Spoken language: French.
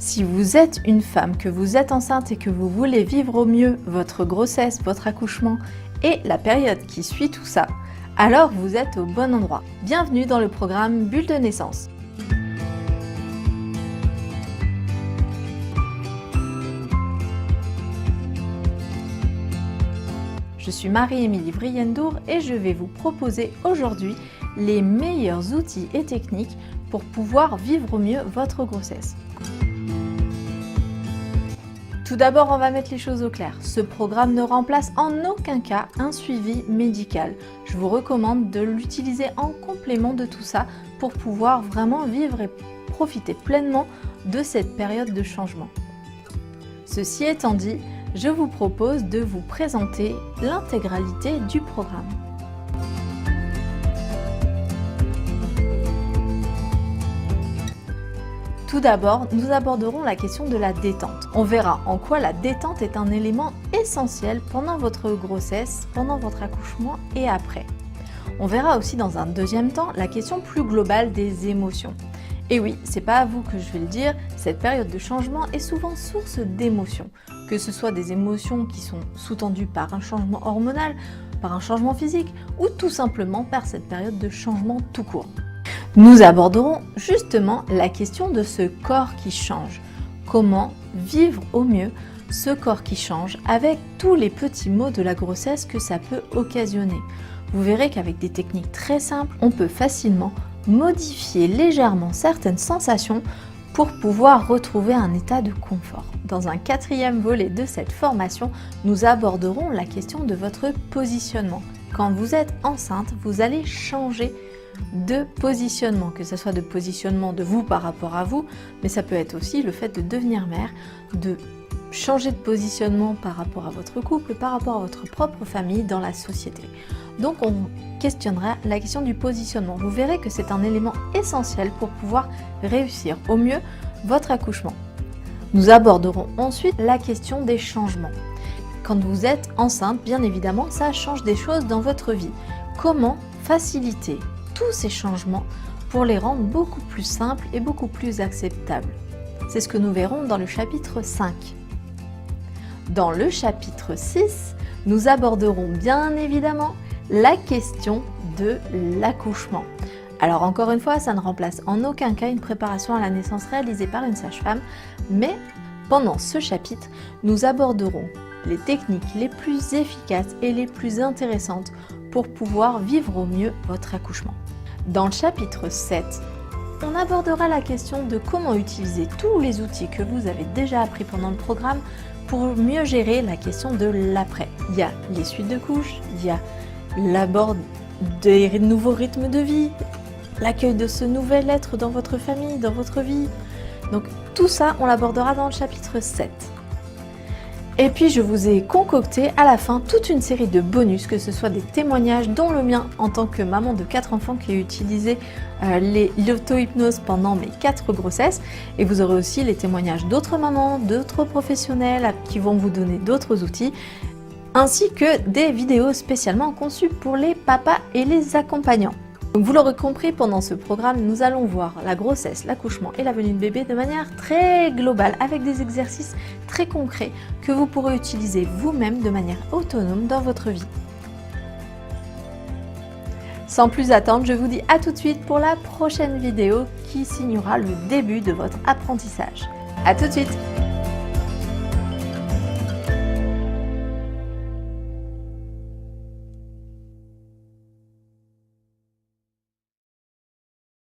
Si vous êtes une femme, que vous êtes enceinte et que vous voulez vivre au mieux votre grossesse, votre accouchement et la période qui suit tout ça, alors vous êtes au bon endroit. Bienvenue dans le programme Bulle de naissance. Je suis Marie-Émilie Vriendour et je vais vous proposer aujourd'hui les meilleurs outils et techniques pour pouvoir vivre au mieux votre grossesse. Tout d'abord, on va mettre les choses au clair. Ce programme ne remplace en aucun cas un suivi médical. Je vous recommande de l'utiliser en complément de tout ça pour pouvoir vraiment vivre et profiter pleinement de cette période de changement. Ceci étant dit, je vous propose de vous présenter l'intégralité du programme. Tout d'abord, nous aborderons la question de la détente. On verra en quoi la détente est un élément essentiel pendant votre grossesse, pendant votre accouchement et après. On verra aussi dans un deuxième temps la question plus globale des émotions. Et oui, c'est pas à vous que je vais le dire, cette période de changement est souvent source d'émotions. Que ce soit des émotions qui sont sous-tendues par un changement hormonal, par un changement physique ou tout simplement par cette période de changement tout court. Nous aborderons justement la question de ce corps qui change. Comment vivre au mieux ce corps qui change avec tous les petits maux de la grossesse que ça peut occasionner. Vous verrez qu'avec des techniques très simples, on peut facilement modifier légèrement certaines sensations pour pouvoir retrouver un état de confort. Dans un quatrième volet de cette formation, nous aborderons la question de votre positionnement. Quand vous êtes enceinte, vous allez changer de positionnement, que ce soit de positionnement de vous par rapport à vous, mais ça peut être aussi le fait de devenir mère, de changer de positionnement par rapport à votre couple, par rapport à votre propre famille dans la société. Donc on questionnera la question du positionnement. Vous verrez que c'est un élément essentiel pour pouvoir réussir au mieux votre accouchement. Nous aborderons ensuite la question des changements. Quand vous êtes enceinte, bien évidemment, ça change des choses dans votre vie. Comment faciliter tous ces changements pour les rendre beaucoup plus simples et beaucoup plus acceptables? C'est ce que nous verrons dans le chapitre 5. Dans le chapitre 6, nous aborderons bien évidemment la question de l'accouchement. Alors encore une fois, ça ne remplace en aucun cas une préparation à la naissance réalisée par une sage-femme, mais pendant ce chapitre, nous aborderons les techniques les plus efficaces et les plus intéressantes pour pouvoir vivre au mieux votre accouchement. Dans le chapitre 7, on abordera la question de comment utiliser tous les outils que vous avez déjà appris pendant le programme pour mieux gérer la question de l'après. Il y a les suites de couches, il y a l'abord des nouveaux rythmes de vie, l'accueil de ce nouvel être dans votre famille, dans votre vie. Donc tout ça, on l'abordera dans le chapitre 7. Et puis je vous ai concocté à la fin toute une série de bonus, que ce soit des témoignages, dont le mien en tant que maman de 4 enfants qui a utilisé l'auto-hypnose pendant mes 4 grossesses. Et vous aurez aussi les témoignages d'autres mamans, d'autres professionnels qui vont vous donner d'autres outils, ainsi que des vidéos spécialement conçues pour les papas et les accompagnants. Donc vous l'aurez compris, pendant ce programme, nous allons voir la grossesse, l'accouchement et la venue de bébé de manière très globale, avec des exercices très concrets que vous pourrez utiliser vous-même de manière autonome dans votre vie. Sans plus attendre, je vous dis à tout de suite pour la prochaine vidéo qui signera le début de votre apprentissage. À tout de suite!